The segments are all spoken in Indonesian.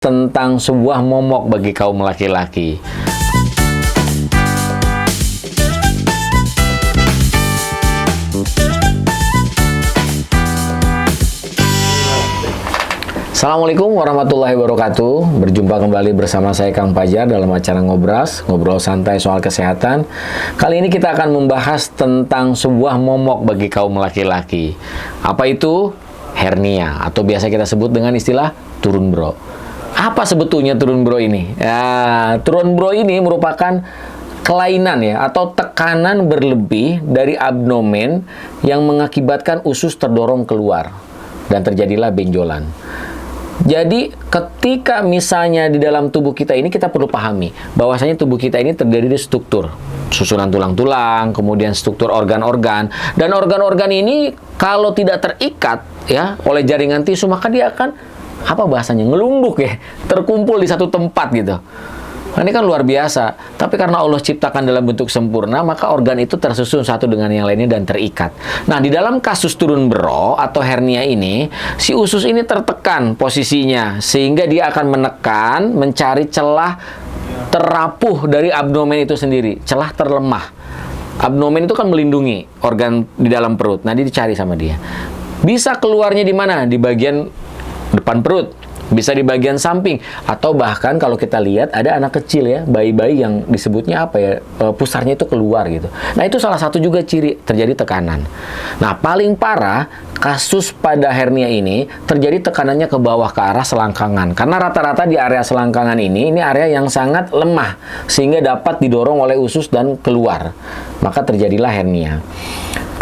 tentang sebuah momok bagi kaum laki-laki. Assalamualaikum warahmatullahi wabarakatuh. Berjumpa kembali bersama saya Kang Fajar dalam acara Ngobras, ngobrol santai soal kesehatan. Kali ini kita akan membahas tentang sebuah momok bagi kaum laki-laki. Apa itu? Hernia, atau biasa kita sebut dengan istilah turun bro. Apa sebetulnya turun bro ini? Ya, turun bro ini merupakan kelainan ya, atau tekanan berlebih dari abdomen yang mengakibatkan usus terdorong keluar dan terjadilah benjolan. Jadi ketika misalnya di dalam tubuh kita ini, kita perlu pahami bahwasanya tubuh kita ini terdiri dari struktur susunan tulang-tulang, kemudian struktur organ-organ, dan organ-organ ini kalau tidak terikat ya oleh jaringan tisu, maka dia akan apa bahasanya, ngelunduk ya, terkumpul di satu tempat gitu. Nah, ini kan luar biasa. Tapi karena Allah ciptakan dalam bentuk sempurna, maka organ itu tersusun satu dengan yang lainnya dan terikat. Nah, di dalam kasus turun bro atau hernia ini, si usus ini tertekan posisinya, sehingga dia akan menekan, mencari celah terapuh dari abdomen itu sendiri, celah terlemah. Abdomen itu kan melindungi organ di dalam perut. Nah, dia dicari sama dia. Bisa keluarnya di mana? Di bagian depan perut, bisa di bagian samping, atau bahkan kalau kita lihat ada anak kecil ya, bayi-bayi yang disebutnya apa ya, pusarnya itu keluar gitu. Nah, itu salah satu juga ciri terjadi tekanan. Nah, paling parah kasus pada hernia ini terjadi tekanannya ke bawah ke arah selangkangan, karena rata-rata di area selangkangan ini area yang sangat lemah sehingga dapat didorong oleh usus dan keluar, maka terjadilah hernia.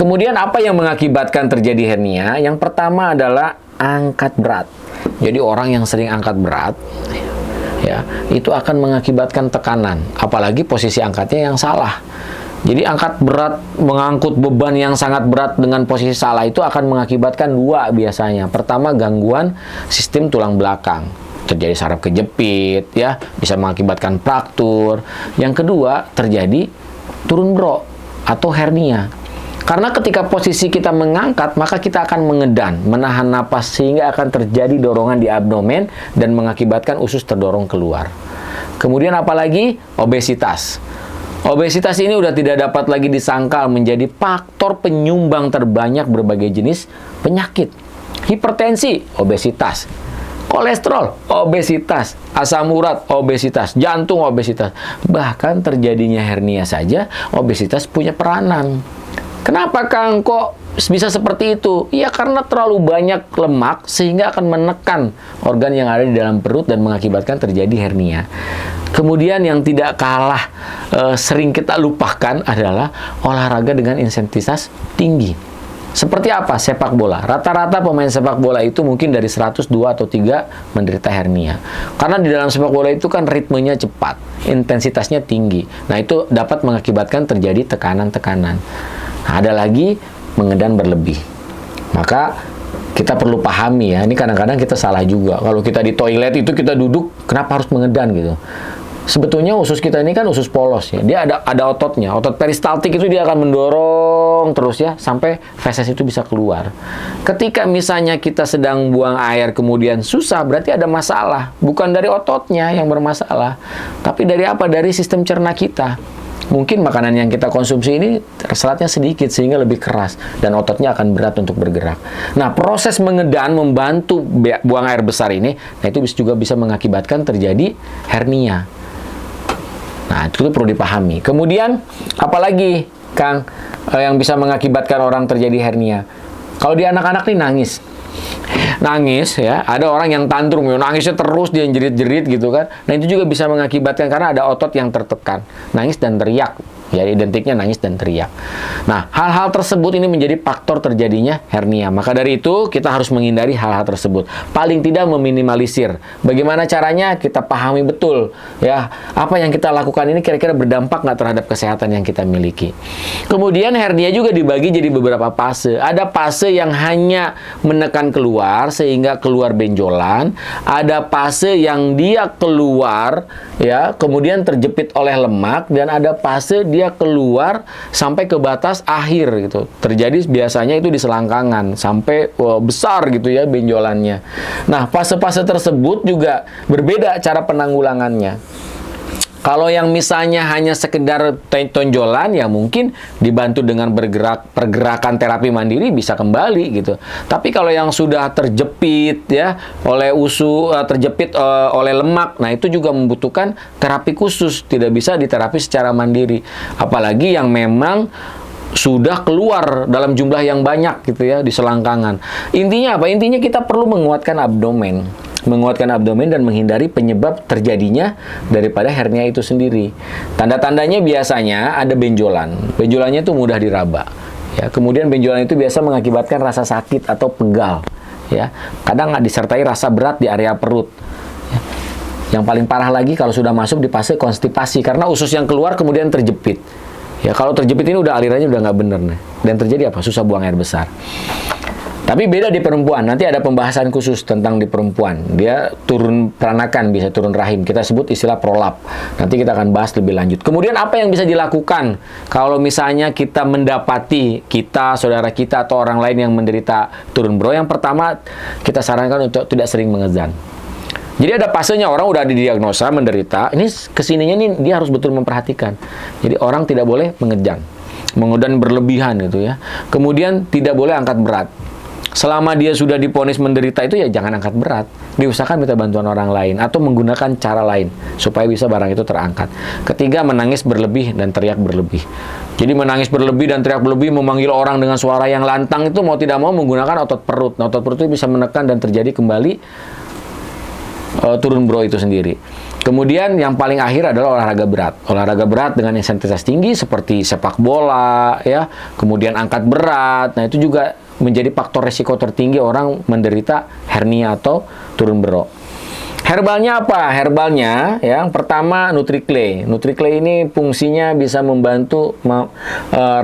Kemudian apa yang mengakibatkan terjadi hernia? Yang pertama adalah angkat berat. Jadi orang yang sering angkat berat ya, itu akan mengakibatkan tekanan, apalagi posisi angkatnya yang salah. Jadi angkat berat, mengangkut beban yang sangat berat dengan posisi salah itu akan mengakibatkan dua biasanya. Pertama, gangguan sistem tulang belakang, terjadi saraf kejepit ya, bisa mengakibatkan fraktur. Yang kedua, terjadi turun bro atau hernia. Karena ketika posisi kita mengangkat, maka kita akan mengedan, menahan napas, sehingga akan terjadi dorongan di abdomen dan mengakibatkan usus terdorong keluar. Kemudian apalagi? Obesitas. Obesitas ini udah tidak dapat lagi disangkal menjadi faktor penyumbang terbanyak berbagai jenis penyakit. Hipertensi, obesitas. Kolesterol, obesitas. Asam urat, obesitas. Jantung, obesitas. Bahkan terjadinya hernia saja, obesitas punya peranan. Kenapa Kang kok bisa seperti itu? Ya karena terlalu banyak lemak sehingga akan menekan organ yang ada di dalam perut dan mengakibatkan terjadi hernia. Kemudian yang tidak kalah sering kita lupakan adalah olahraga dengan intensitas tinggi. Seperti apa? Sepak bola. Rata-rata pemain sepak bola itu mungkin dari 102 atau 3 menderita hernia. Karena di dalam sepak bola itu kan ritmenya cepat, intensitasnya tinggi. Nah, itu dapat mengakibatkan terjadi tekanan-tekanan. Nah, ada lagi mengedan berlebih. Maka kita perlu pahami ya, ini kadang-kadang kita salah juga. Kalau kita di toilet itu kita duduk, kenapa harus mengedan gitu? Sebetulnya usus kita ini kan usus polos ya. Dia ada ototnya. Otot peristaltik itu dia akan mendorong terus ya sampai feses itu bisa keluar. Ketika misalnya kita sedang buang air kemudian susah, berarti ada masalah. Bukan dari ototnya yang bermasalah, tapi dari apa? Dari sistem cerna kita. Mungkin makanan yang kita konsumsi ini seratnya sedikit sehingga lebih keras dan ototnya akan berat untuk bergerak. Nah, proses mengedan membantu buang air besar ini, nah itu juga bisa mengakibatkan terjadi hernia. Nah, itu perlu dipahami. Kemudian, apalagi, Kang, yang bisa mengakibatkan orang terjadi hernia? Kalau di anak-anak nih nangis. Nangis, ya. Ada orang yang tantrum, ya, nangisnya terus, dia jerit-jerit gitu kan. Nah, itu juga bisa mengakibatkan karena ada otot yang tertekan. Nangis dan teriak. Ya, identiknya nangis dan teriak. Nah, hal-hal tersebut ini menjadi faktor terjadinya hernia. Maka dari itu, kita harus menghindari hal-hal tersebut. Paling tidak meminimalisir. Bagaimana caranya? Kita pahami betul. Ya, apa yang kita lakukan ini kira-kira berdampak nggak terhadap kesehatan yang kita miliki. Kemudian, hernia juga dibagi jadi beberapa fase. Ada fase yang hanya menekan keluar, sehingga keluar benjolan. Ada fase yang dia keluar, ya, kemudian terjepit oleh lemak. Dan ada fase dia dia keluar sampai ke batas akhir gitu. Terjadi biasanya itu di selangkangan sampai besar gitu ya benjolannya. Nah, fase-fase tersebut juga berbeda cara penanggulangannya. Kalau yang misalnya hanya sekedar tonjolan, ya mungkin dibantu dengan pergerakan terapi mandiri bisa kembali gitu. Tapi kalau yang sudah terjepit ya oleh terjepit oleh lemak, nah itu juga membutuhkan terapi khusus, tidak bisa diterapi secara mandiri. Apalagi yang memang sudah keluar dalam jumlah yang banyak gitu ya di selangkangan. Intinya apa? Intinya kita perlu menguatkan abdomen. Menguatkan abdomen dan menghindari penyebab terjadinya daripada hernia itu sendiri. Tanda-tandanya biasanya ada benjolan. Benjolannya itu mudah diraba. Ya, kemudian benjolan itu biasa mengakibatkan rasa sakit atau pegal. Ya, kadang disertai rasa berat di area perut. Ya. Yang paling parah lagi kalau sudah masuk di fase konstipasi karena usus yang keluar kemudian terjepit. Ya, kalau terjepit ini udah alirannya udah nggak bener nih. Dan terjadi apa? Susah buang air besar. Tapi beda di perempuan. Nanti ada pembahasan khusus tentang di perempuan. Dia turun peranakan, bisa turun rahim. Kita sebut istilah prolap. Nanti kita akan bahas lebih lanjut. Kemudian apa yang bisa dilakukan kalau misalnya kita mendapati saudara kita atau orang lain yang menderita turun bro? Yang pertama, kita sarankan untuk tidak sering mengejan. Jadi ada fasenya orang udah didiagnosa menderita, ini kesininya nih dia harus betul memperhatikan. Jadi orang tidak boleh mengejan berlebihan gitu ya. Kemudian tidak boleh angkat berat. Selama dia sudah divonis menderita itu ya jangan angkat berat. Diusahakan minta bantuan orang lain atau menggunakan cara lain supaya bisa barang itu terangkat. Ketiga, menangis berlebih dan teriak berlebih. Jadi menangis berlebih dan teriak berlebih, memanggil orang dengan suara yang lantang itu mau tidak mau menggunakan otot perut. Nah, otot perut itu bisa menekan dan terjadi kembali turun bro itu sendiri. Kemudian yang paling akhir adalah olahraga berat. Olahraga berat dengan intensitas tinggi seperti sepak bola, ya, kemudian angkat berat. Nah, itu juga menjadi faktor resiko tertinggi orang menderita hernia atau turun bro. Herbalnya apa? Herbalnya yang pertama NutriClay. NutriClay ini fungsinya bisa membantu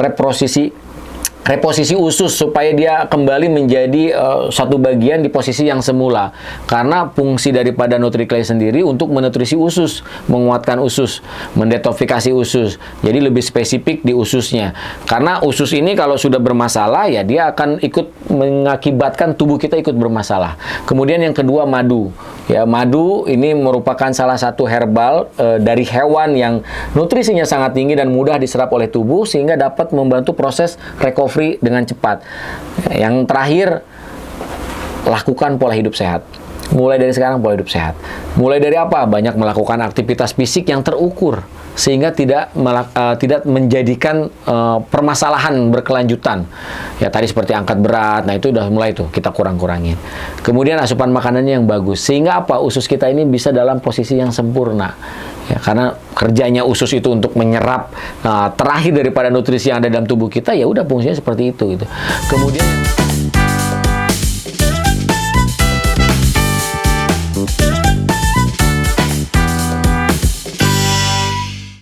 reposisi usus supaya dia kembali menjadi satu bagian di posisi yang semula. Karena fungsi daripada NutriClay sendiri untuk menutrisi usus, menguatkan usus, mendetoksifikasi usus. Jadi lebih spesifik di ususnya. Karena usus ini kalau sudah bermasalah ya dia akan ikut mengakibatkan tubuh kita ikut bermasalah. Kemudian yang kedua madu. Ya, madu ini merupakan salah satu herbal dari hewan yang nutrisinya sangat tinggi dan mudah diserap oleh tubuh sehingga dapat membantu proses recovery dengan cepat. Yang terakhir, lakukan pola hidup sehat. Mulai dari sekarang pola hidup sehat. Mulai dari apa? Banyak melakukan aktivitas fisik yang terukur sehingga tidak menjadikan permasalahan berkelanjutan. Ya tadi seperti angkat berat, nah itu udah mulai tuh kita kurang-kurangin. Kemudian asupan makanannya yang bagus sehingga apa? Usus kita ini bisa dalam posisi yang sempurna. Ya, karena kerjanya usus itu untuk menyerap terakhir daripada nutrisi yang ada dalam tubuh kita, ya udah fungsinya seperti itu gitu. Kemudian